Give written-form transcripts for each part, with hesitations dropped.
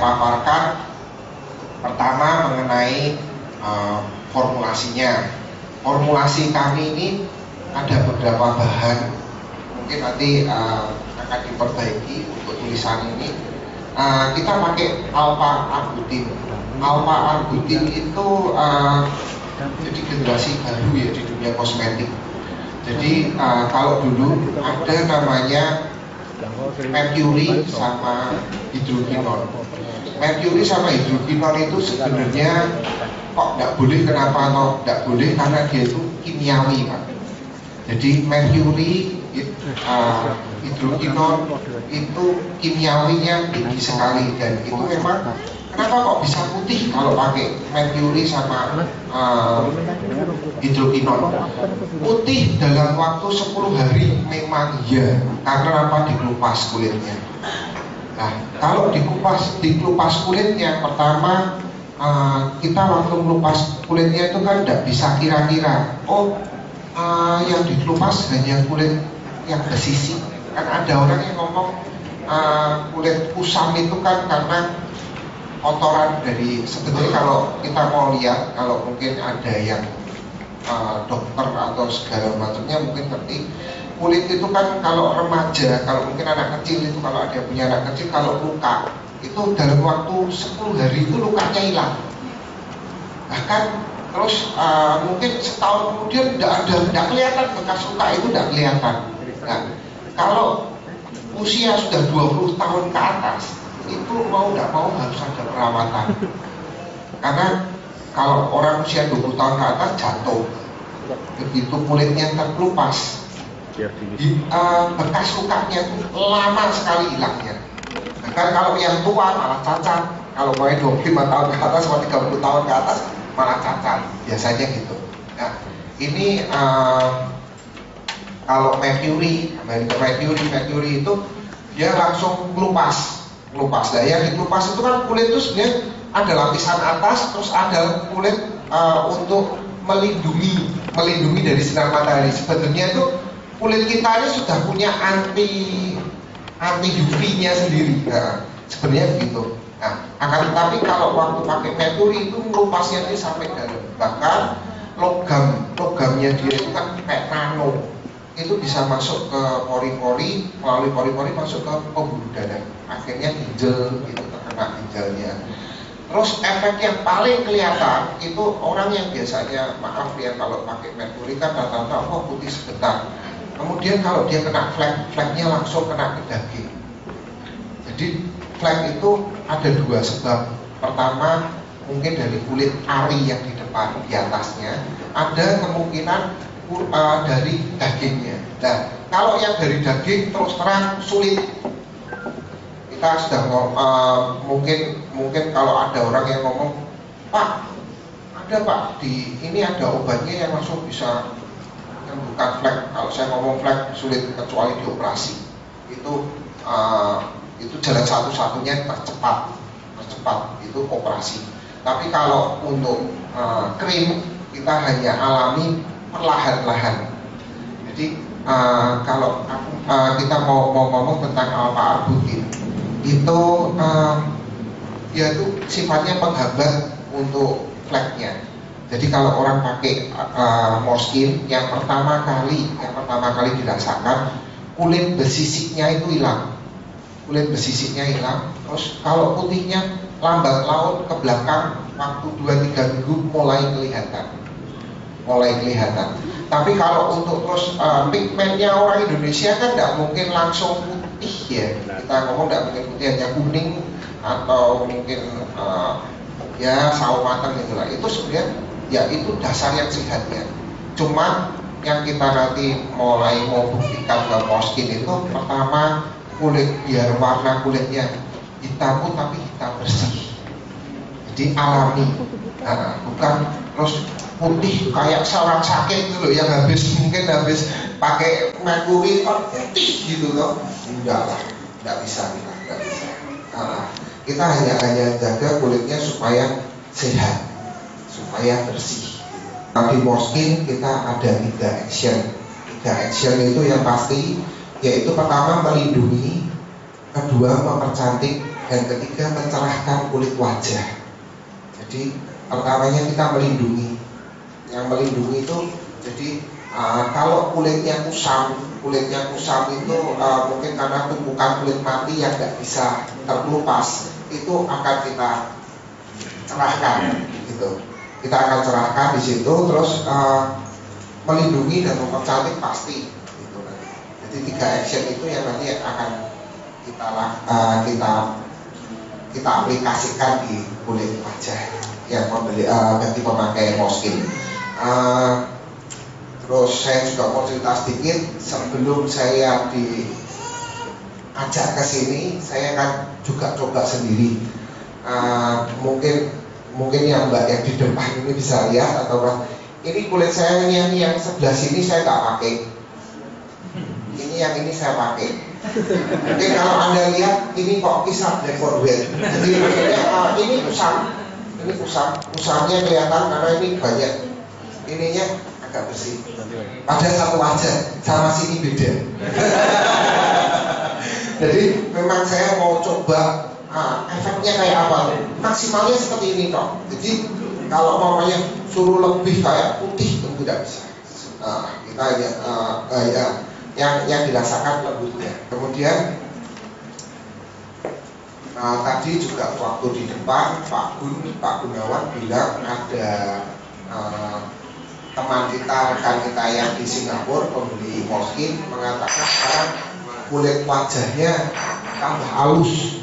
paparkan pertama mengenai formulasinya. Formulasi kami ini ada beberapa bahan, mungkin nanti akan diperbaiki untuk tulisan ini. Kita pakai alpha-arbutin. Alpha-arbutin itu jadi generasi baru ya di dunia kosmetik. Jadi kalau dulu ada namanya mercury sama hidrokinol. Mercury sama hidrokinol itu sebenarnya kok tidak boleh, kenapa atau tidak boleh, karena dia itu kimiawi, Pak. Jadi mercury, hidrokinol itu kimiawinya tinggi sekali, dan itu memang kenapa kok bisa putih kalau pakai mercury sama hidrokinol. Putih dalam waktu 10 hari memang iya, karena apa? Dikelupas kulitnya. Nah, kalau dikelupas kulitnya, pertama kita waktu melupas kulitnya itu kan tidak bisa kira-kira, yang dikelupas hanya kulit yang bersisi. Kan ada orang yang ngomong kulit kusam itu kan karena kotoran dari, sebetulnya kalau kita mau lihat, kalau mungkin ada yang dokter atau segala macamnya mungkin ngerti, kulit itu kan kalau remaja, kalau mungkin anak kecil itu, kalau ada yang punya anak kecil, kalau luka itu dalam waktu 10 hari itu lukanya hilang. Bahkan terus mungkin setahun kemudian tidak kelihatan bekas luka itu, tidak kelihatan. Nah, kalau usia sudah 20 tahun ke atas, itu mau tidak mau harus ada perawatan. Karena kalau orang usia 20 tahun ke atas jatuh, begitu kulitnya terkelupas, bekas lukanya itu lama sekali hilangnya. Bahkan kalau yang tua malah cacat. Kalau mau 25 tahun ke atas atau 30 tahun ke atas malah cacat, biasanya gitu. Nah, ini kalau mercury itu dia langsung kelupas. Nah, yang dikelupas itu kan kulit itu sebenarnya ada lapisan atas, terus ada kulit untuk melindungi dari sinar matahari. Sebenarnya itu kulit kita ini sudah punya anti UV-nya sendiri. Nah, sebenarnya begitu. Nah, akan tetapi kalau waktu pakai mercury itu melupasnya ini sampai dalam. Bahkan logamnya dia itu kan kayak nano. Itu bisa masuk ke pori-pori, melalui pori-pori masuk ke pembuluh darah. Akhirnya ginjal, itu terkena ginjalnya. Terus efek yang paling kelihatan itu orang yang biasanya, maaf ya, kalau pakai mercury kan rata-rata putih sebentar. Kemudian kalau dia kena flek-fleknya langsung kena ke daging. Jadi flek itu ada dua sebab. Pertama mungkin dari kulit ari yang di depan, di atasnya. Ada kemungkinan dari dagingnya. Nah, kalau yang dari daging terus terang sulit. Kita sudah mungkin kalau ada orang yang ngomong, Pak, ada Pak, ini ada obatnya yang langsung bisa bukan flek. Kalau saya ngomong flek sulit kecuali dioperasi. Itu jalan satu-satunya tercepat itu operasi. Tapi kalau untuk krim kita hanya alami perlahan-lahan. Jadi kalau kita mau ngomong tentang alpha-arbutin, itu ya itu sifatnya penghambat untuk fleknya. Jadi kalau orang pakai Morskin yang pertama kali dirasakan, kulit besisiknya itu hilang. Terus kalau putihnya lambat laun ke belakang, waktu 2-3 minggu mulai kelihatan. Tapi kalau untuk terus pigmennya orang Indonesia kan tidak mungkin langsung putih ya. Kita ngomong tidak mungkin putih, hanya kuning atau mungkin ya sawo matang gitu lah. Itu sebenarnya ya itu dasar yang sehatnya. Cuma yang kita nanti mulai mau buktikan ke Morskin itu pertama kulit, biar warna kulitnya hitam pun tapi hitam bersih. Jadi alami. Bukan terus putih kayak seorang sakit gitu loh, yang mungkin habis pakai mercury putih gitu loh. Enggak bisa. Kita hanya jaga kulitnya supaya sehat, supaya bersih. Di Morskin kita ada 3 action. 3 action itu yang pasti, yaitu pertama melindungi, kedua mempercantik, Dan ketiga, mencerahkan kulit wajah. Jadi pertamanya kita melindungi. Yang melindungi itu jadi kalau kulitnya kusam itu mungkin karena tumpukan kulit mati yang nggak bisa terkelupas, itu akan kita cerahkan gitu. Kita akan cerahkan di situ, terus melindungi dan mempercantik pasti gitu. Jadi 3 action itu yang nanti akan kita aplikasikan di kulit wajah yang ganti pemakai Moskine. Terus saya juga mau cerita sedikit, sebelum saya diajak ke sini, saya kan juga coba sendiri. Mungkin yang Mbak yang di depan ini bisa lihat, atau ini kulit saya ini yang sebelah sini saya nggak pakai. Ini yang ini saya pakai. Mungkin kalau Anda lihat ini kok kisah black for white. Jadi ini usamnya kelihatan karena ini banyak. Ininya agak bersih. Ada satu wajah, sama sini beda. Jadi memang saya mau coba efeknya kayak apa. Maksimalnya seperti ini kok. Jadi kalau mamanya suruh lebih kayak putih itu tidak bisa. Kita yang dirasakan lembutnya. Kemudian tadi juga waktu di depan Pak Gunawan bilang ada teman kita, rekan kita yang di Singapura pembeli Moskine mengatakan sekarang kulit wajahnya tambah halus.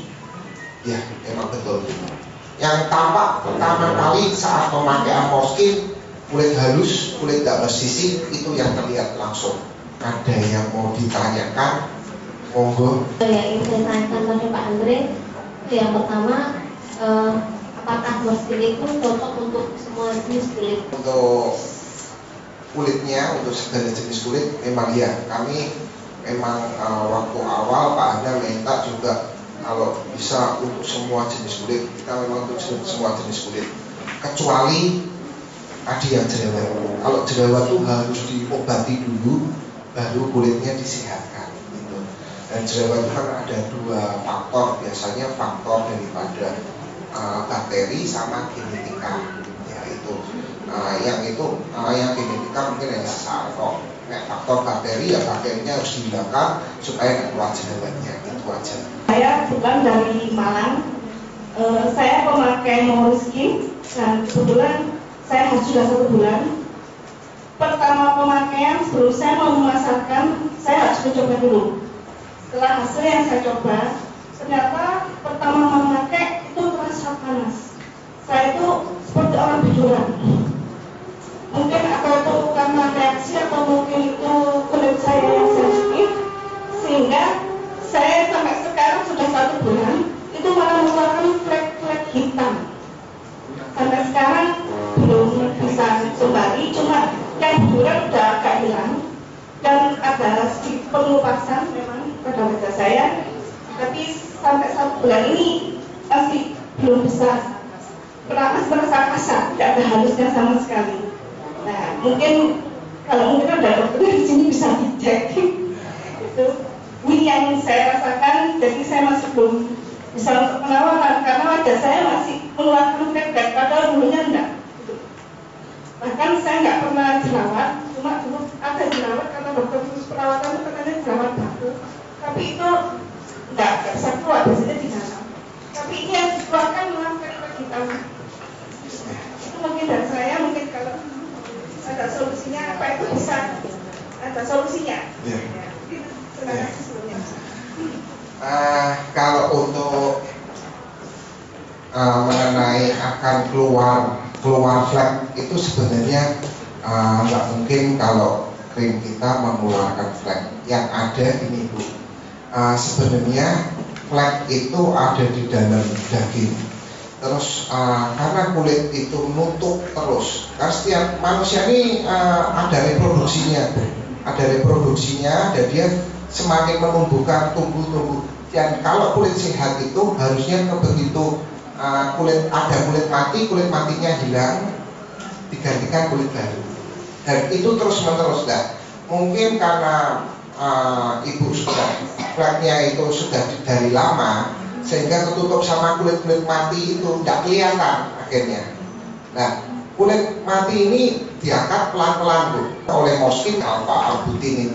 Ya, memang betul. Yang tampak pertama kali saat pemakaian Moskine, kulit halus, kulit tidak bersisik, itu yang terlihat langsung. Ada yang mau ditanyakan? Monggo. Yang ingin saya tanyakan pada Pak Andre, yang pertama, apakah Moskine itu cocok untuk semua jenis kulit? Untuk kulitnya, untuk segala jenis kulit, memang ya. Kami memang waktu awal Pak Anda minta juga kalau bisa untuk semua jenis kulit, kita memang untuk semua jenis kulit, kecuali tadi yang jerawat. Kalau jerawat itu harus diobati dulu, baru kulitnya disehatkan gitu. Dan jerawat itu kan ada 2 faktor, biasanya faktor daripada bakteri sama genetika, yaitu yang genetika mungkin hanya satu. Faktor bakteri, ya bakterinya harus dihilangkan supaya tidak keluar jerawatnya, itu aja. Saya bukan dari Malang, saya pemakai Moskine dan kebetulan saya sudah 1 bulan. Pertama pemakaian, sebelum saya mau memasarkan, saya harus mencoba dulu. Setelah hasil yang saya coba, ternyata pertama memakai itu terasa panas. Saya itu seperti orang biduran. Mungkin atau itu karena reaksi atau mungkin itu kulit saya yang sensitif, sehingga saya sampai sekarang sudah 1 bulan itu malah mengeluarkan flek-flek hitam. Sampai sekarang belum bisa kembali, cuma yang biduran sudah agak hilang dan ada sedikit pengelupasan memang pada wajah saya, tapi sampai 1 bulan ini masih belum bisa merasa kasar, tidak ada halusnya sama sekali. Nah, mungkin kalau mungkin ada dokter di sini bisa dicek. Itu ini yang saya rasakan, jadi saya masih belum bisa untuk penawaran karena wajah saya masih mengeluarkan flek-flek, padahal dulunya enggak. Bahkan saya nggak pernah jerawat, cuma dulu ada jerawat karena dokter khusus perawatan itu katanya jerawat batu, tapi itu enggak bisa keluar, biasanya di dalam. Tapi ini yang dikeluarkan malah flek-flek hitam. Itu mungkin dari saya, mungkin kalau ada solusinya apa itu bisa ada solusinya. Ya. Terima kasih sebelumnya. Kalau untuk mengenai akan keluar flek itu sebenarnya nggak mungkin kalau krim kita mengeluarkan flek. Yang ada ini Bu, sebenarnya flek itu ada di dalam daging. Terus karena kulit itu nutup terus, karena setiap manusia ini ada reproduksinya, dan dia semakin menumbuhkan tumbuh. Dan kalau kulit sehat itu harusnya begitu kulit matinya hilang, digantikan kulit baru. Dan itu terus menerus mungkin karena ibu sudah fleknya itu sudah dari lama, sehingga ketutup sama kulit-kulit mati itu tidak kelihatan akhirnya. Nah, kulit mati ini diangkat pelan-pelan tuh oleh Moskine albutin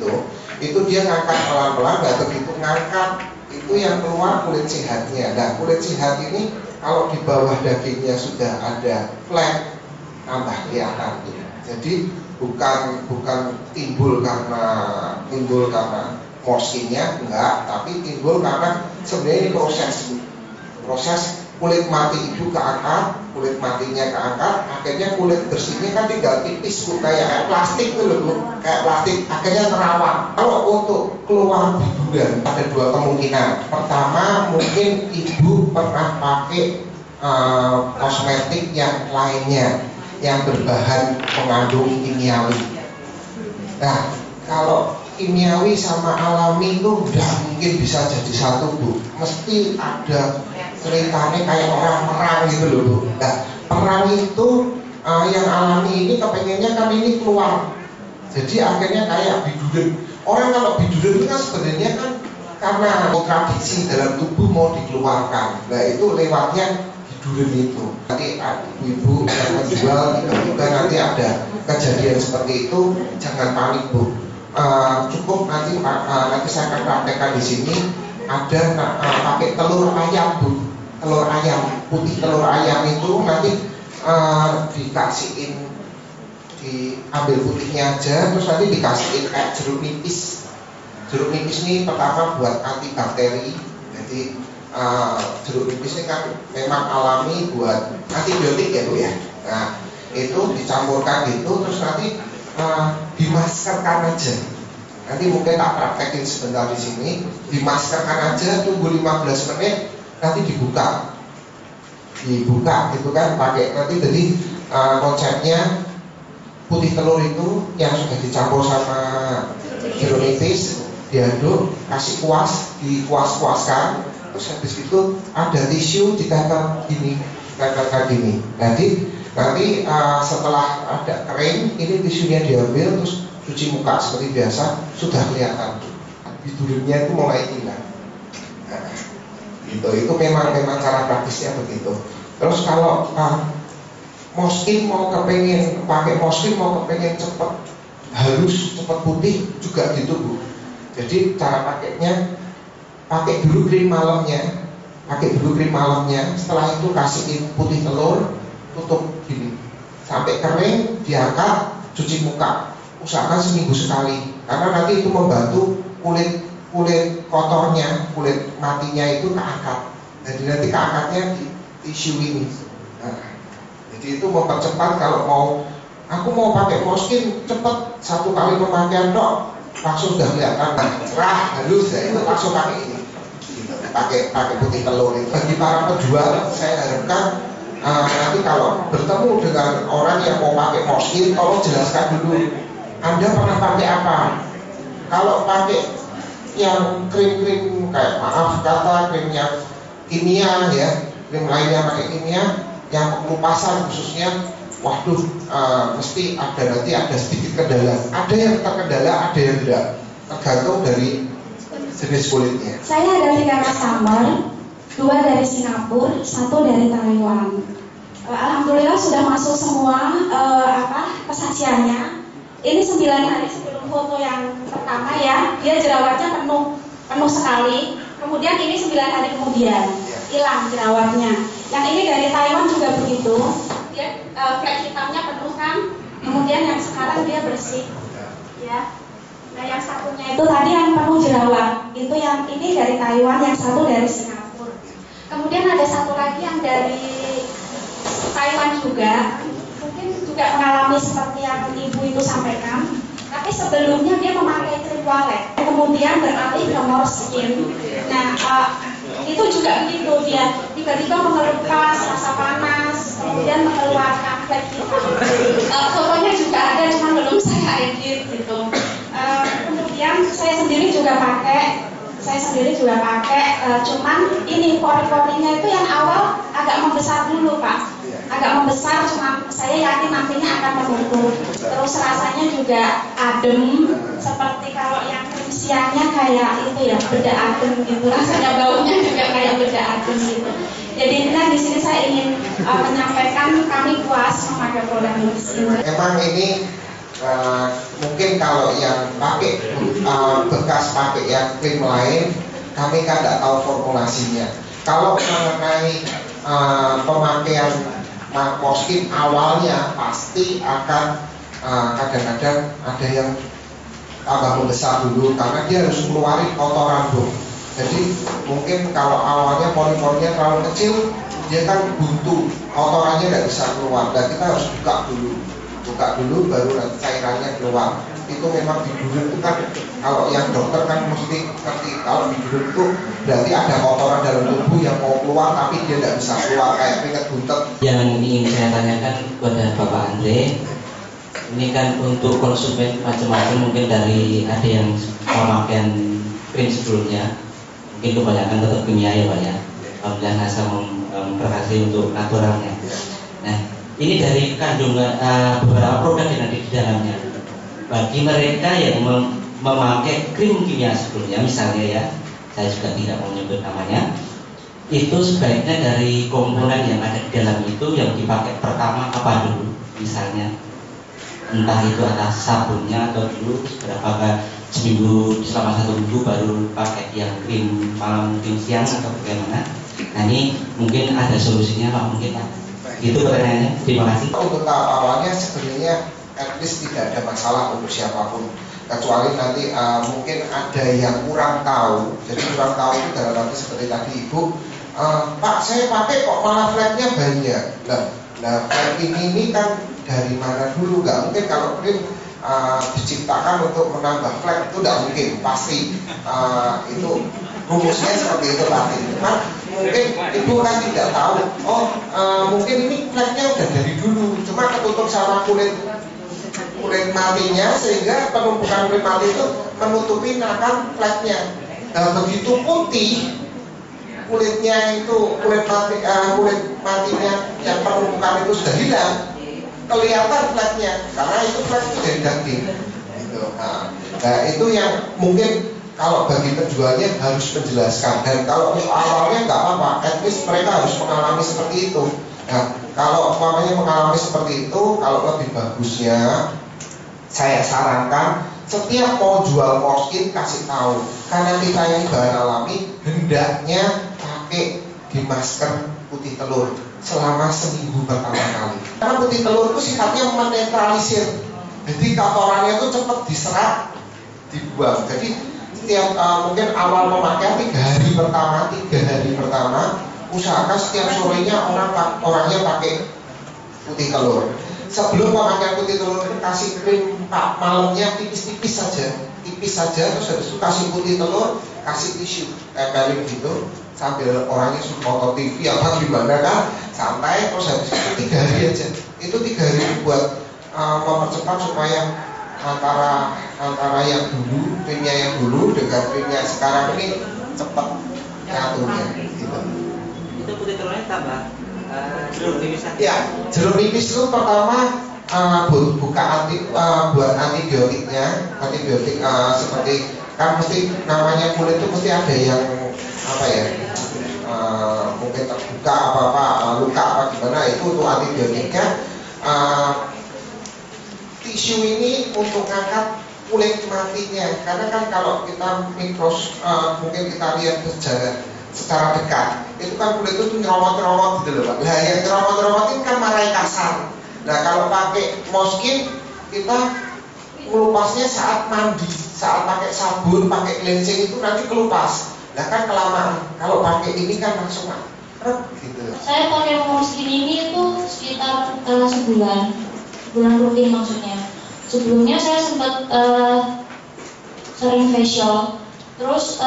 itu dia ngangkat pelan-pelan, nggak begitu ngangkat itu yang keluar kulit sehatnya. Nah, kulit sehat ini kalau di bawah dagingnya sudah ada flek, tambah kelihatan tuh. Jadi bukan timbul karena Moskine-nya, enggak, tapi timbul karena sebenarnya ini proses kulit mati itu keangkat, kulit matinya keangkat, akhirnya kulit bersihnya kan tinggal tipis tuh, kayak plastik tuh loh, kayak plastik, akhirnya terawat. Kalau untuk keluar biduran ada dua kemungkinan. Pertama, mungkin ibu pernah pakai kosmetik yang lainnya yang berbahan mengandung kimiawi. Nah, kalau kimiawi sama alami itu udah mungkin bisa jadi satu, Bu. Mesti ada ceritanya kayak orang perang gitu loh, Bu. Nah, perang itu yang alami ini kepengennya kan ini keluar. Jadi akhirnya kayak biduran. Orang kalau biduran itu kan sebenarnya kan karena kontradiksi dalam tubuh mau dikeluarkan. Nah, itu lewatnya biduran itu. Nanti ibu yang menjual tiba-tiba nanti ada kejadian seperti itu, jangan panik, Bu. Cukup nanti saya akan praktekkan di sini ada pakai telur ayam, Bu. Telur ayam putih, telur ayam itu nanti dikasihin, diambil putihnya aja, terus nanti dikasihin kayak jeruk nipis. Jeruk nipis ini pertama buat antibakteri. Jadi jeruk nipis ini kan memang alami buat antibiotik ya, Bu ya. Nah, itu dicampurkan gitu, terus nanti dimaskerkan aja. Nanti mungkin tak praktekin sebentar di sini. Dimaskerkan aja, tunggu 15 menit, nanti dibuka gitu kan, pakai nanti. Jadi konsepnya putih telur itu yang sudah dicampur sama jeruk nipis diaduk, kasih kuas, dikuas-kuaskan, terus habis itu ada tisu ditempel gini. Nanti setelah ada kering, ini tisunya diambil terus cuci muka seperti biasa, sudah kelihatan bidurnya itu mulai hilang. Nah, itu memang cara praktisnya begitu. Terus kalau Moskine mau kepengen cepet halus, cepet putih juga gitu, Bu. Jadi cara pakainya, pakai dulu krim malamnya, setelah itu kasihin putih telur, tutup gini sampai kering, diangkat, cuci muka, usahakan seminggu sekali, karena nanti itu membantu kulit kotornya, kulit matinya itu keangkat. Jadi nanti keangkatnya di tisu ini. Nah, jadi itu mempercepat. Kalau aku mau pakai Moskine cepet, 1 kali pemakaian dok langsung udah kelihatan cerah, halus, ya itu langsung pakai ini. Pakai putih telur itu. Bagi para penjual, saya harapkan nanti kalau bertemu dengan orang yang mau pakai Moskine, tolong jelaskan dulu, Anda pernah pakai apa? Kalau pakai yang krim-krim kayak krim yang kimia ya, krim lainnya pakai kimia, yang pengelupasan khususnya, waduh, mesti nanti ada sedikit kendala. Ada yang terkendala, ada yang tidak, tergantung dari jenis kulitnya. Saya ada 3 customer, 2 dari Singapura, 1 dari Taiwan. Alhamdulillah sudah masuk semua kesaksiannya. Ini 9 hari sebelum foto yang pertama ya, dia jerawatnya penuh sekali. Kemudian ini 9 hari kemudian hilang jerawatnya. Yang ini dari Taiwan juga begitu. Dia flek hitamnya penuh kan. Kemudian yang sekarang dia bersih. Ya. Nah yang satunya itu tadi yang penuh jerawat. Itu yang ini dari Taiwan, yang satu dari Singapura. Kemudian ada satu lagi yang dari Taiwan juga. Mungkin juga mengalami seperti yang ibu itu sampaikan, tapi sebelumnya dia memakai krim toilet, kemudian beralih ke Moskine. Nah, itu juga begitu, dia tiba-tiba mengelupas rasa panas, kemudian mengeluarkan flek hitam. Fotonya juga ada, cuma belum saya edit gitu. Kemudian saya sendiri juga pakai, cuman ini pori-porinya itu yang awal agak membesar dulu, Pak. Agak membesar, cuma saya yakin nantinya akan menutup. Terus rasanya juga adem, seperti kalau yang siangnya kayak itu ya, bedak adem gitu, rasanya baunya juga kayak bedak adem gitu. Jadi intinya di sini saya ingin menyampaikan kami puas memakai produk Nuriskin. Emang ini mungkin kalau yang pakai bekas pakai yang krim lain, kami kan tidak tahu formulasinya. Kalau mengenai pemakaian Morskin awalnya pasti akan kadang-kadang ada yang tambah membesar dulu karena dia harus mengeluarkan kotoran bu. Jadi mungkin kalau awalnya pori-porinya terlalu kecil, dia kan buntu, kotorannya nggak bisa keluar. Dan kita harus buka dulu baru nanti cairannya keluar. Itu memang di dulu itu kan kalau yang dokter kan mesti ngerti kalau di dulu itu berarti ada kotoran dalam tubuh yang mau keluar tapi dia tidak bisa keluar kayak keringat buntet. Yang ingin saya tanyakan kepada Bapak Andre, ini kan untuk konsumen macam-macam, mungkin dari ada yang pemakaian krim sebelumnya, mungkin kebanyakan tetap kimia ya Pak ya. Alhamdulillah NASA memberkati untuk naturalnya. Nah, ini dari kandungan beberapa produk yang ada di dalamnya. Bagi mereka yang memakai krim kimia sebelumnya, misalnya ya, saya juga tidak mau menyebut namanya, itu sebaiknya dari komponen yang ada di dalam itu yang dipakai pertama apa dulu, misalnya entah itu atas sabunnya atau dulu berapa seminggu selama 1 minggu baru pakai yang krim malam krim siang atau bagaimana. Nah ini mungkin ada solusinya Pak, mungkin Pak. Itu pertanyaannya. Terima kasih. Untuk tahap awalnya sebenarnya at least tidak ada masalah untuk siapapun, kecuali nanti mungkin ada yang kurang tahu. Jadi kurang tahu itu dalam arti seperti tadi Ibu, Pak saya pakai kok malah flagnya banyak. Nah flag ini kan dari mana dulu? Nggak mungkin kalau krim diciptakan untuk menambah flag, itu tidak mungkin, pasti itu rumusnya seperti itu tadi. Cuma mungkin Ibu kan tidak tahu, mungkin ini flagnya udah dari dulu, cuma ketutup sama kulit matinya sehingga penumpukan kulit mati itu menutupi akan flagnya. Nah begitu putih kulitnya itu kulit matinya yang penumpukan itu sudah hilang, kelihatan flagnya karena itu flag itu dari daging. Gitu. Nah itu yang mungkin kalau bagi penjualnya harus menjelaskan, dan kalau awalnya nggak apa-apa, at least mereka harus mengalami seperti itu. Nah kalau umpamanya mengalami seperti itu, kalau lebih bagusnya saya sarankan setiap mau jual Morskin kasih tahu, karena kita ini bahan alami hendaknya pakai di masker putih telur selama seminggu pertama kali. Karena putih telur itu sifatnya menetralisir, jadi kotorannya itu cepat diserap, dibuang. Jadi setiap mungkin awal pemakaian 3 hari pertama usahakan setiap sorenya orangnya pakai putih telur. Sebelum pemakaian putih telur itu kasih krim malamnya tipis-tipis saja, terus habis itu kasih putih telur, kasih tisu tempelin gitu sambil orangnya nonton TV apa gimana kan, santai, terus habis itu 3 hari aja. Itu 3 hari buat mempercepat supaya antara yang dulu, krimnya yang dulu dengan krimnya sekarang ini cepat nyatunya gitu. Itu putih telurnya tambah jeruk nipis. Ya, jeruk nipis itu pertama buat antibiotiknya, seperti kan mesti namanya kulit itu mesti ada yang apa ya, mungkin terbuka luka apa gimana, itu untuk antibiotiknya. Tisu ini untuk ngangkat kulit matinya, karena kan kalau kita mungkin kita lihat secara dekat, itu kan kulit itu nyeromot-nyeromot gitu loh Pak. Nah yang nyeromot-nyeromot ini kan marai kasar. Nah kalau pakai Morskin kita ngelupasnya saat mandi, saat pakai sabun, pakai cleansing itu nanti kelupas. Nah kan kelamaan. Kalau pakai ini kan langsung gitu. Saya pakai Morskin ini itu sekitar sebulan rutin maksudnya. Sebelumnya saya sempat sering facial. Terus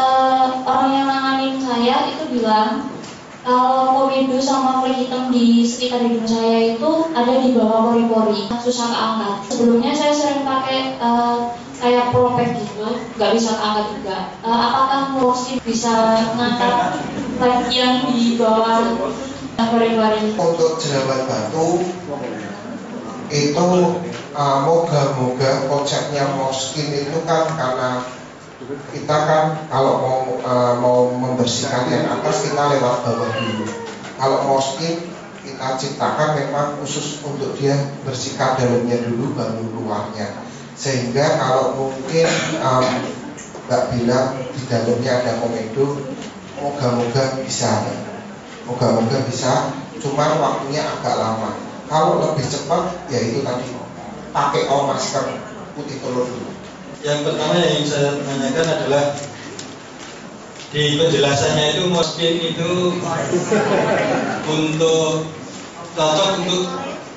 orang yang nanganin saya itu bilang kalau komedo sama kulit hitam di sekitar hidung saya itu ada di bawah pori-pori, susah keangkat. Sebelumnya saya sering pakai kayak propek gitu, nggak bisa keangkat juga. Apakah Morskin bisa ngangkat flek yang di bawah pori-pori? Untuk jerawat batu itu moga-moga konsepnya Morskin itu kan karena Kita kan kalau mau membersihkan yang atas kita lewat bawah dulu. Kalau mau skin kita ciptakan memang khusus untuk dia bersihkan dalamnya dulu baru luarnya. Sehingga kalau mungkin Mbak bilang di dalamnya ada komedo, moga-moga bisa. Moga-moga bisa, cuman waktunya agak lama. Kalau lebih cepat, ya itu tadi pakai masker putih telur dulu. Yang pertama yang ingin saya tanyakan adalah di penjelasannya itu moskin itu untuk cocok untuk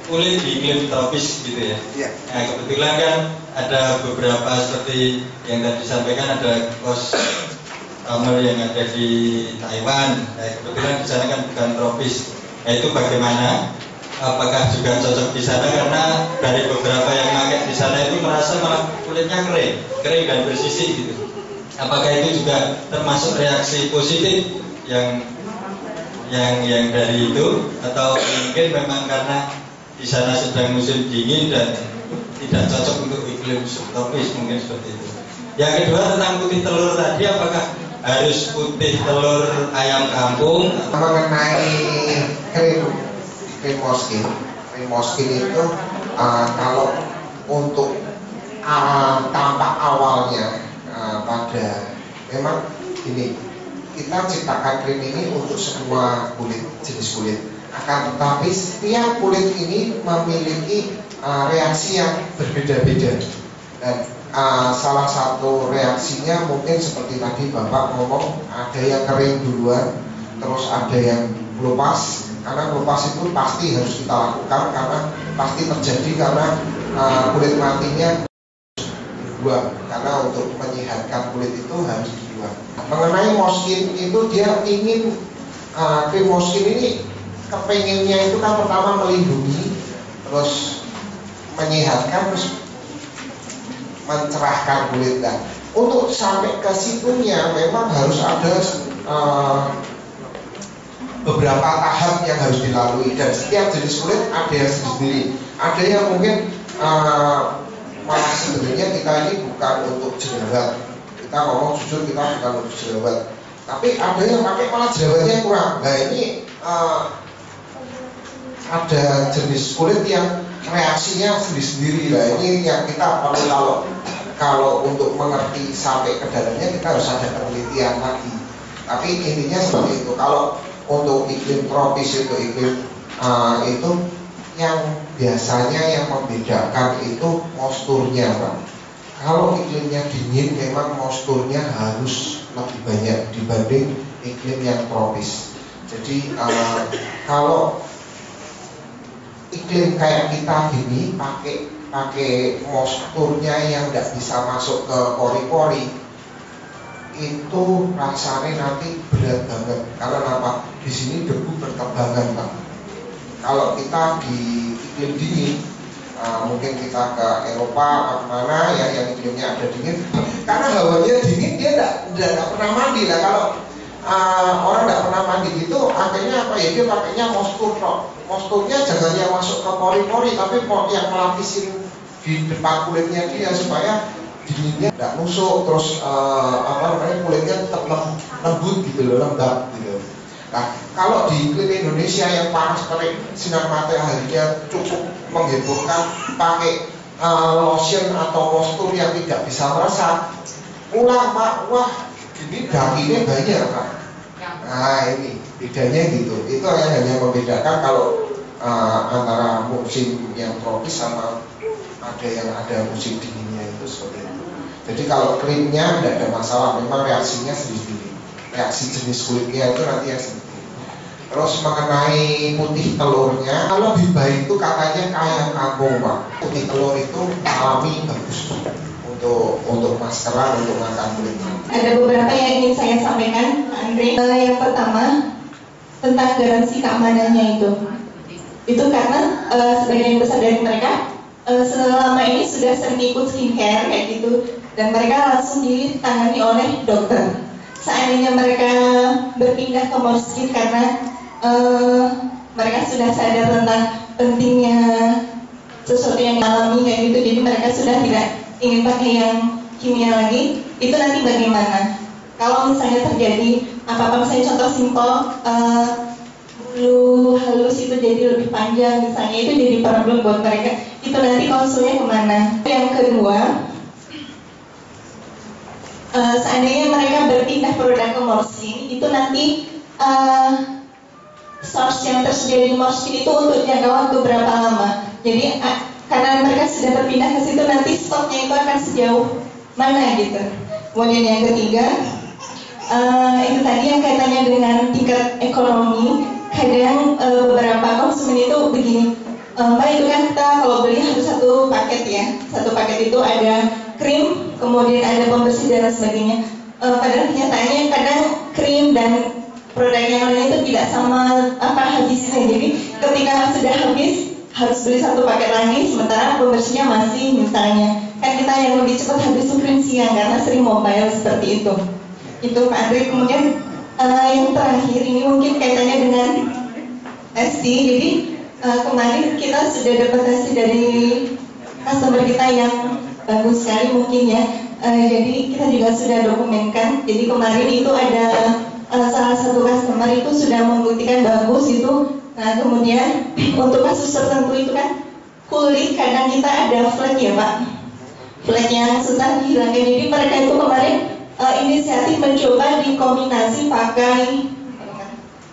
kulit di iklim tropis gitu ya. Nah kebetulan kan ada beberapa seperti yang tadi disampaikan, ada customer yang ada di Taiwan. Nah, kebetulan di sana kan bukan tropis. Nah itu bagaimana? Apakah juga cocok di sana, karena dari beberapa yang pakai di sana itu merasa malah kulitnya kering dan bersisik gitu. Apakah itu juga termasuk reaksi positif yang dari itu, atau mungkin memang karena di sana sedang musim dingin dan tidak cocok untuk iklim subtropis, mungkin seperti itu. Yang kedua tentang putih telur tadi, apakah harus putih telur ayam kampung? Mengenai krim moskin itu kalau untuk tampak awalnya pada memang ini kita ciptakan krim ini untuk semua jenis kulit. Akan tetapi setiap kulit ini memiliki reaksi yang berbeda-beda, dan salah satu reaksinya mungkin seperti tadi Bapak ngomong, ada yang kering duluan, terus ada yang melupas. Karena melupas itu pasti harus kita lakukan, karena pasti terjadi karena kulit matinya dibuang, karena untuk menyehatkan kulit itu harus dibuang. Mengenai moskin itu dia ingin krim moskin ini kepengennya itu kan pertama melindungi, terus menyehatkan, terus mencerahkan kulit. Dan untuk sampai ke situnya memang harus ada beberapa tahap yang harus dilalui, dan setiap jenis kulit ada yang sendiri. Ada yang mungkin malah sebenarnya kita ini bukan untuk jerawat. Kita ngomong jujur, kita bukan untuk jerawat. Tapi ada yang pakai malah jerawatnya kurang. Nah ini ada jenis kulit yang reaksinya sendiri-sendiri. Nah ini yang kita perlu, kalau untuk mengerti sampai ke dalamnya kita harus ada penelitian lagi. Tapi intinya seperti itu. Kalau untuk iklim tropis itu itu yang biasanya yang membedakan itu moisturnya, Pak. Kalau iklimnya dingin memang moisturnya harus lebih banyak dibanding iklim yang tropis. Jadi kalau iklim kayak kita gini pakai moisturnya yang tidak bisa masuk ke pori-pori, itu rasanya nanti berat banget. Karena apa? Di sini debu berterbangan, Pak. Kalau kita di iklim dingin, mungkin kita ke Eropa atau kemana ya yang iklimnya ada dingin, karena hawanya dingin dia tidak pernah mandi lah. Kalau orang tidak pernah mandi itu akhirnya apa ya, dia pakainya moisture. Moisturnya jangan yang masuk ke pori-pori, tapi yang melapisin di depan kulitnya dia supaya dinginnya tidak nusuk, terus kulitnya tetap lembut gitu loh, lembab gitu. Nah kalau di iklim Indonesia yang panas terik, sinar mataharinya cukup menghebohkan, pakai lotion atau moisture yang tidak bisa meresap, pulang Pak, wah ini dakinya banyak Pak. Nah ini bedanya gitu. Itu yang hanya membedakan kalau antara musim yang tropis sama ada musim dinginnya itu seperti itu. Jadi kalau krimnya tidak ada masalah, memang reaksinya sendiri. Reaksi jenis kulitnya itu nanti yang sendiri. Terus mengenai putih telurnya, kalau lebih baik itu katanya kayak kampung, Pak. Putih telur itu alami, bagus untuk maskeran, untuk makan kulit. Ada beberapa yang ingin saya sampaikan, Andre. Yang pertama tentang garansi keamanannya itu karena sebagian besar dari mereka selama ini sudah sering ikut skincare kayak gitu, dan mereka langsung ditangani oleh dokter. Seandainya mereka berpindah ke Morskin karena mereka sudah sadar tentang pentingnya sesuatu yang alami kayak gitu, jadi mereka sudah tidak ingin pakai yang kimia lagi, itu nanti bagaimana? Kalau misalnya terjadi apa-apa, misalnya contoh simpel, bulu halus itu jadi lebih panjang, misalnya itu jadi problem buat mereka, itu nanti konsulnya kemana? Yang kedua, seandainya mereka berpindah produk ke Morskin, itu nanti source yang tersedia di Morskin itu untuk jangka waktu berapa lama? Jadi karena mereka sudah berpindah ke situ, nanti stoknya itu akan sejauh mana gitu. Kemudian yang ketiga, itu tadi yang kaitannya dengan tingkat ekonomi. Kadang beberapa konsumen itu begini, Mbak, itu kan kita kalau beli harus satu paket ya. Satu paket itu ada krim, kemudian ada pembersih dan sebagainya. Padahal kenyataannya kadang krim dan produk yang lain itu tidak sama habisnya. Jadi ketika sudah habis harus beli satu paket lagi, sementara pembersihnya masih misalnya. Kan kita yang lebih cepat habis itu krim siang karena sering mobile seperti itu. Itu Pak Andre. Kemudian yang terakhir ini mungkin kaitannya dengan testing. Jadi kemarin kita sudah dapat testing dari customer kita yang bagus sekali mungkin ya. Jadi kita juga sudah dokumenkan. Jadi kemarin itu ada salah satu customer itu sudah membuktikan bagus itu. Nah kemudian untuk kasus tertentu itu kan kulit kadang kita ada flek ya Pak, flek yang susah dihilangkan. Jadi mereka itu kemarin inisiatif mencoba dikombinasi pakai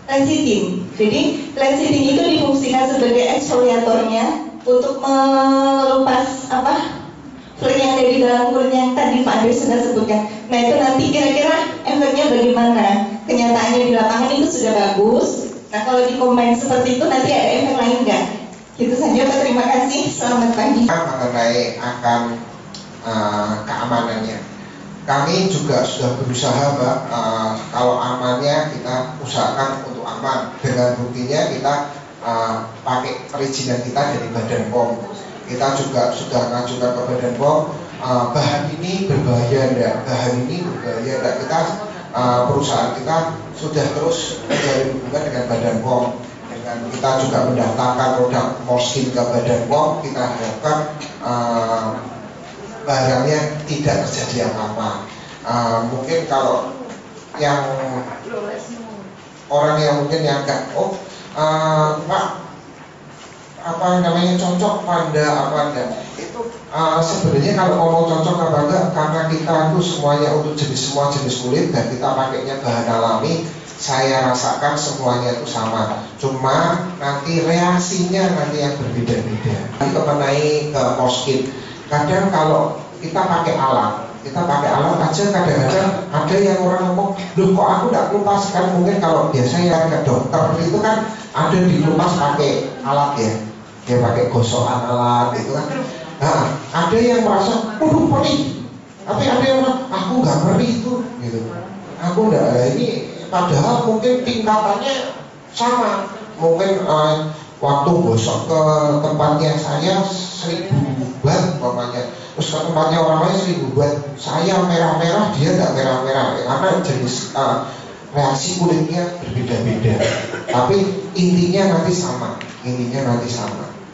lecithin. Jadi lecithin itu difungsikan sebagai eksfoliatornya untuk melepas flek yang ada di dalam kulit yang tadi Pak Andre sudah sebutkan. Nah itu nanti kira-kira efeknya bagaimana? Kenyataannya di lapangan itu sudah bagus. Nah kalau dikombin seperti itu nanti ada efek lain nggak? Gitu saja Pak, terima kasih. Selamat pagi. Mengenai akan keamanannya, kami juga sudah berusaha Mbak, kalau amannya kita usahakan untuk aman. Dengan buktinya kita pakai perizinan kita dari Badan POM. Kita juga sudah mengajukan ke Badan POM, bahan ini berbahaya enggak, bahan ini berbahaya enggak. Kita perusahaan kita sudah terus menjalin hubungan dengan Badan POM. Dengan kita juga mendaftarkan produk Morskin ke Badan POM, kita harapkan barangnya tidak terjadi apa-apa. Mungkin kalau yang orang yang mungkin yang enggak, Pak, cocok pada apa enggak, itu sebenarnya kalau ngomong cocok apa enggak, karena kita itu semuanya untuk semua jenis kulit dan kita pakainya bahan alami, saya rasakan semuanya itu sama, cuma nanti reaksinya nanti yang berbeda-beda. Mengenai ke Morskin, kadang kalau kita pakai alat aja, kadang-kadang ada yang orang ngomong, loh kok aku nggak kelupas, kan mungkin kalau biasanya ke dokter itu kan ada dilupas pakai alat ya, dia pakai gosokan alat itu kan. Nah, ada yang merasa, perih, tapi ada yang merasa, aku nggak perih itu, gitu. Aku nggak, ini padahal mungkin tingkatannya sama, mungkin waktu gosok ke tempatnya saya 1000 watt umpamanya, terus ke tempatnya orang lain 1000 watt, saya merah-merah, dia nggak merah-merah, karena jenis reaksi kulitnya berbeda-beda, tapi intinya nanti sama.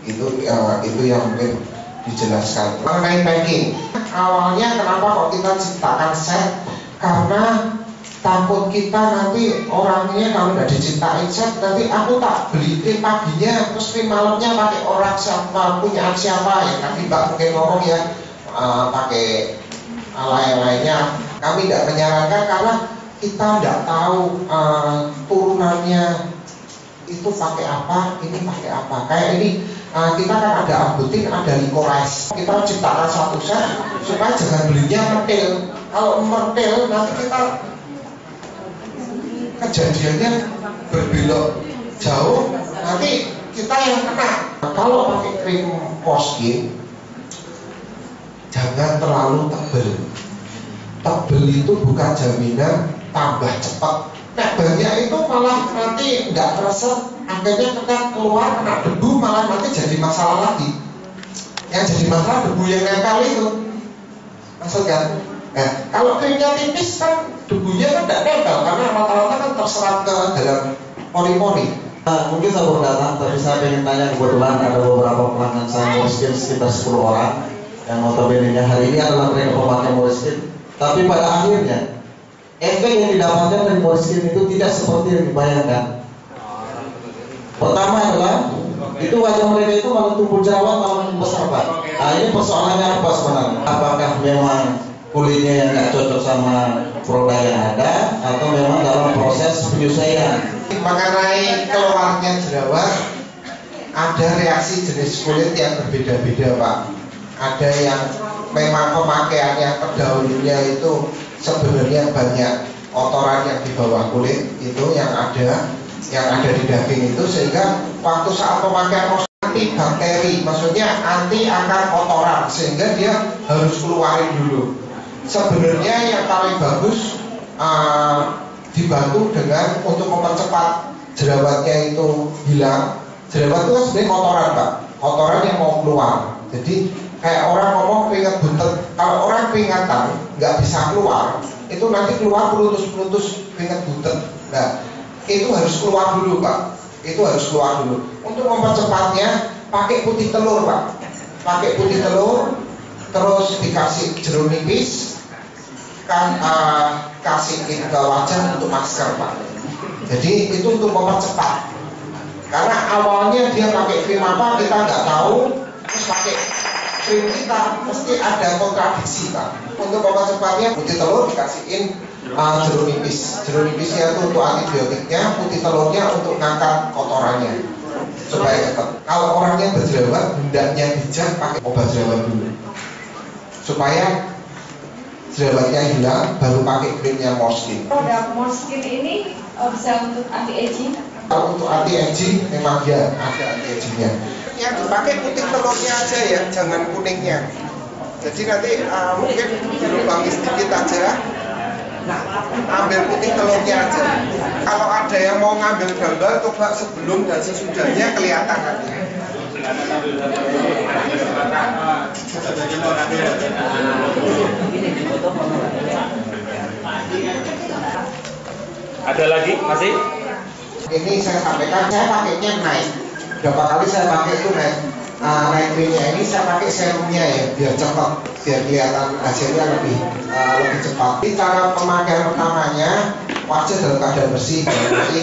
Itu yang mungkin dijelaskan. Mengenai packing, awalnya kenapa kok kita ciptakan set, karena takut kita nanti orangnya kalau nggak diciptain set, nanti aku tak beli tim paginya, terus tim malamnya pakai orang siapa, punya siapa, ya tadi Mbak mungkin ngomong ya, pakai lain-lainnya. Kami tidak menyarankan karena kita tidak tahu turunannya itu pakai apa, ini pakai apa. Kayak ini kita kan ada ambutin, ada licorice. Kita ciptakan satu set supaya jangan belinya mertil. Kalau mertil nanti kita kejadiannya berbelok jauh, nanti kita yang kena. Kalau pakai krim Morskin jangan terlalu tebal. Tebal itu bukan jaminan tambah cepat. Nah banyak itu malah nanti nggak terasa, akhirnya ketika keluar kena debu malah nanti jadi masalah lagi. Yang jadi masalah debu yang nempel itu, maksudnya. Nah kalau krimnya tipis kan debunya kan tidak nempel karena rata-rata kan terserap ke dalam pori-pori. Mungkin saya baru datang, tapi saya ingin tanya, kebetulan ada beberapa pelanggan saya Morskin sekitar 10 orang. yang notabene hari ini adalah mereka pemakai Moleskine. Tapi pada akhirnya efek yang didapatkan dari Moleskine itu tidak seperti yang dibayangkan. Pertama adalah itu wajah mereka itu malah tumbuh jerawat, malah makin besar, Pak. Nah, ini persoalannya apa sebenarnya? Apakah memang kulitnya yang tidak cocok sama produk yang ada, atau memang dalam proses penyesuaian? Mengenai keluarnya jerawat, ada reaksi jenis kulit yang berbeda-beda, Pak. Ada yang memang pemakaian yang terdahulunya itu sebenarnya banyak kotoran yang di bawah kulit itu yang ada di daging itu, sehingga waktu saat pemakaian anti bakteri, maksudnya anti akar kotoran, sehingga dia harus keluarin dulu. Sebenarnya yang paling bagus dibantu dengan untuk mempercepat jerawatnya itu hilang. Jerawat itu kan sebenarnya kotoran, Pak, kotoran yang mau keluar. Jadi kayak orang ngomong keringat buntet, kalau orang keringatan nggak bisa keluar, itu nanti keluar pelutus-pelutus keringat buntet. Nah, itu harus keluar dulu, Pak. Itu harus keluar dulu. Untuk mempercepatnya, pakai putih telur, Pak. Pakai putih telur, terus dikasih jeruk nipis, kasihin ke wajah untuk masker, Pak. Jadi itu untuk mempercepat. Karena awalnya dia pakai krim apa kita nggak tahu, terus pakai krim kita mesti ada kontradiksi, Pak. Untuk mempercepatnya, putih telur dikasihin jeruk nipis. Jeruk nipisnya itu untuk antibiotiknya, putih telurnya untuk ngangkat kotorannya supaya cepat. Kalau orangnya berjerawat, hendaknya bijak pakai obat jerawat dulu supaya jerawatnya hilang, baru pakai krimnya Moleskine. Produk Moleskine ini bisa untuk anti aging? Kalau untuk anti aging memang ya ada anti agingnya. Yang dipakai putih telurnya aja ya, jangan kuningnya. Jadi nanti mungkin dilubangin sedikit aja. Nah, ambil putih telurnya aja. Kalau ada yang mau ngambil gambar, coba sebelum dan sesudahnya kelihatan nanti. Ada lagi masih? Ini saya sampaikan, saya pakainya naik. Berapa kali saya pakai itu naik. Naik krimnya ini saya pakai serumnya ya, biar cepat, biar kelihatan hasilnya lebih cepat. Ini cara pemakaian pertamanya, wajah dalam keadaan bersih, berarti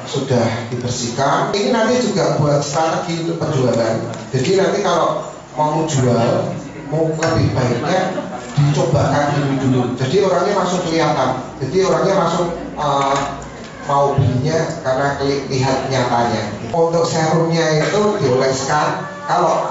sudah dibersihkan. Ini nanti juga buat strategi untuk penjualan. Jadi nanti kalau mau jual, mau lebih baiknya dicobakan dulu. Jadi orangnya langsung kelihatan. Jadi orangnya langsung mau belinya karena lihat nyatanya. Untuk serumnya itu dioleskan. Kalau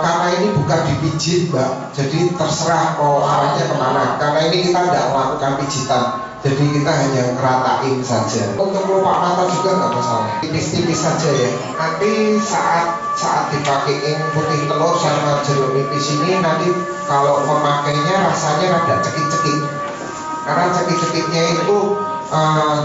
karena ini bukan dipijit, Mbak, jadi terserah mau arahnya kemana. Karena ini kita tidak melakukan pijitan, jadi kita hanya ngeratain saja. Untuk kelopak mata juga nggak masalah, tipis-tipis saja ya. Nanti saat dipakein putih telur sama jeruk nipis ini, nanti kalau memakainya rasanya rada cekik-cekik. Karena cekik-cekiknya itu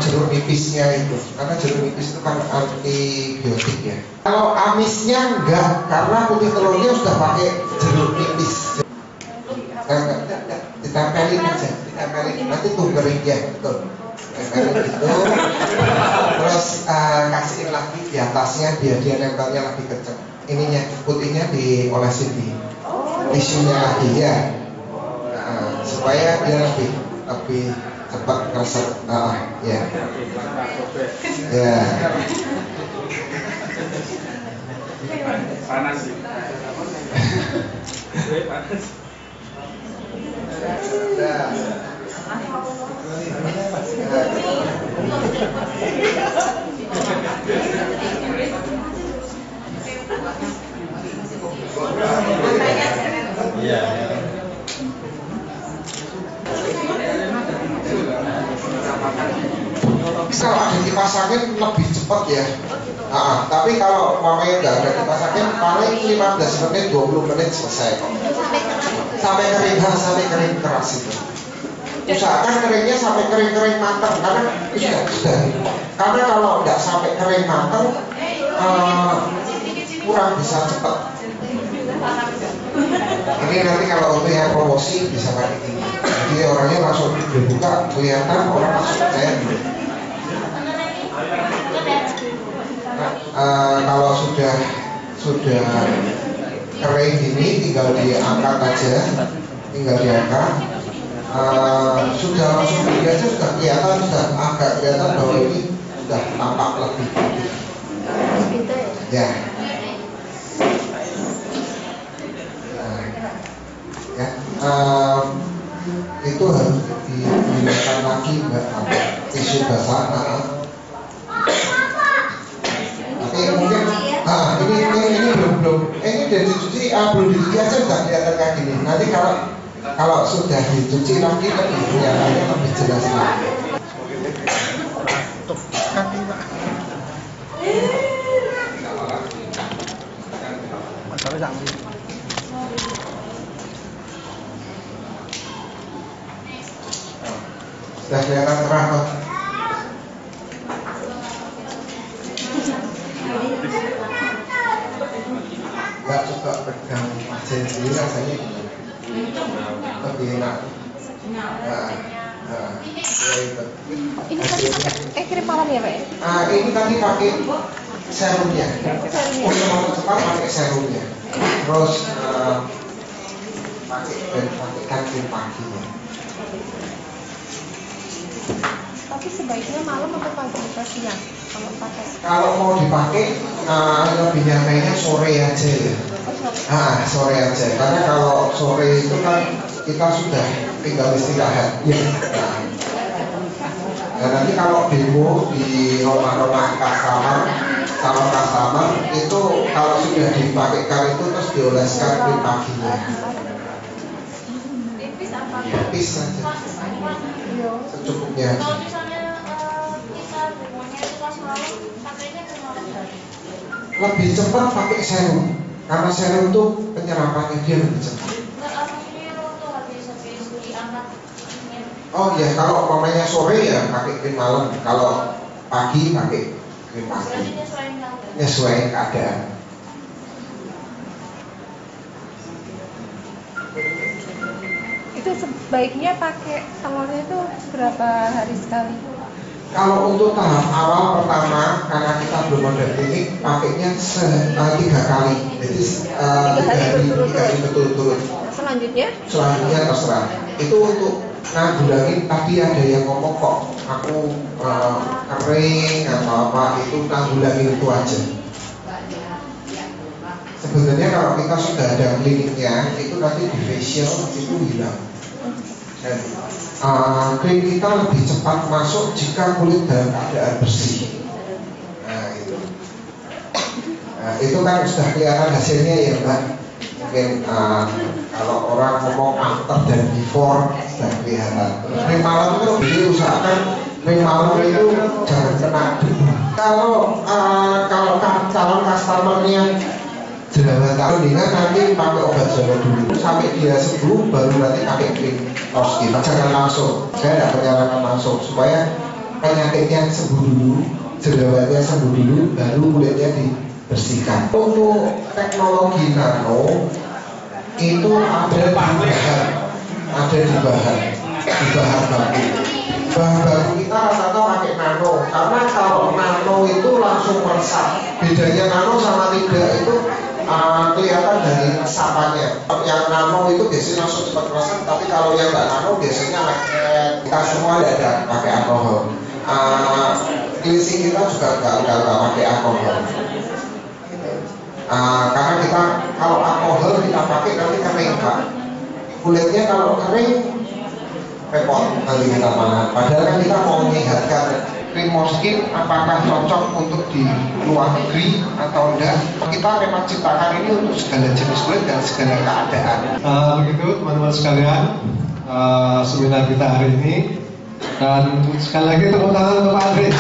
jeruk nipisnya itu, karena jeruk nipis itu kan antibiotik ya. Kalau amisnya enggak, karena putih telurnya sudah pakai jeruk nipis. Ditempelin aja, ditempelin. Nanti tuh kering ya, betul. Tempelin gitu. Terus kasihin lagi di atasnya biar dia nempelnya lebih kenceng. Ininya putihnya diolesin di tisunya lagi ya, supaya dia lebih cepat keresep. Ya. Ya. Panas sih. Iya. Kalau ada kipas angin lebih cepat ya. Tapi kalau mamanya nggak ada kipas angin, paling 15 menit, 20 menit selesai kok. Sampai kering keras itu. Usahakan keringnya sampai kering matang, karena sudah. Karena kalau nggak sampai kering matang, kurang bisa cepat. Ini nanti kalau untuk yang promosi bisa pakai ini. Jadi orangnya langsung dibuka, kelihatan orang langsung percaya. Kalau sudah kering ini tinggal diangkat aja, tinggal diangkat. Sudah langsung dilihat aja sudah kelihatan, sudah agak kelihatan bahwa ini sudah tampak lebih putih. Ya. Ya, itu harus digunakan lagi Mbak, tisu basah. Tapi mungkin ini belum ini udah dicuci, belum dicuci aja udah kelihatan kayak gini. Nanti kalau sudah dicuci lagi lebih kelihatannya lebih jelas lagi. Sudah kelihatan terang kok. Mbak coba pegang aja sendiri rasanya lebih enak. Ini kirim malam ya Pak? Ini tadi pakai serumnya. Untuk mau cepat pakai serumnya. Terus pakai krim paginya. Tapi sebaiknya malam atau pagi atau siang kalau pakai? Kalau mau dipakai lebih nyatanya sore aja ya. Sore aja. Karena kalau sore itu kan kita sudah tinggal istirahat. Ya. Nah, nanti kalau demo di rumah-rumah customer itu kalau sudah dipakaikan itu terus dioleskan krim paginya. Tipis saja. Secukupnya. Kalau misalnya kita demonya itu pas malam, pakainya ke malam. Lebih cepat pakai serum, karena serum itu penyerapannya dia lebih cepat. Oh ya, kalau umpamanya sore ya pakai krim malam, kalau pagi pakai krim pagi. Nyesuaiin keadaan. Itu sebaiknya pakai telurnya itu berapa hari sekali? Kalau untuk tahap awal pertama, karena kita belum ada klinik, pakainya 3 kali. Jadi 3 hari berturut-turut. Selanjutnya terserah. Itu untuk nanggulangin, tadi ada yang ngomong kok aku kering atau apa, itu nanggulangin itu aja. Sebenarnya kalau kita sudah ada kliniknya, itu nanti di facial itu hilang. Dan krim kita lebih cepat masuk jika kulit dalam keadaan bersih. Itu kan sudah kelihatan hasilnya ya Mbak. Mungkin kalau orang ngomong after dan before sudah kelihatan. Krim malam itu diusahakan krim malam itu jangan kena debu. Kalau calon customernya jerawatan dengan nanti pakai obat jerawat dulu sampai dia sembuh, baru nanti pakai krim Toskin. Jangan langsung, saya tidak menyarankan langsung supaya penyakitnya sembuh dulu, jerawatnya sembuh dulu, baru kulitnya dibersihkan. Untuk teknologi nano itu ada di bahan baku. Bahan baku kita rata-rata pakai nano, karena kalau nano itu langsung meresap. Bedanya nano sama tidak itu kelihatan dari resapannya. Yang nano itu biasanya langsung cepat meresap, tapi kalau yang nggak nano biasanya kita semua tidak ada pakai alkohol. Cleansing kita juga nggak pakai alkohol. Karena kita kalau alkohol kita pakai nanti kering Pak. Kulitnya kalau kering repot nanti kita mana. Padahal kan kita mau menyehatkan. Krim Morskin apakah cocok untuk di luar negeri atau enggak? Kita memang ciptakan ini untuk segala jenis kulit dan segala keadaan. Begitu teman-teman sekalian, seminar kita hari ini, dan sekali lagi tepuk tangan untuk Pak Andre.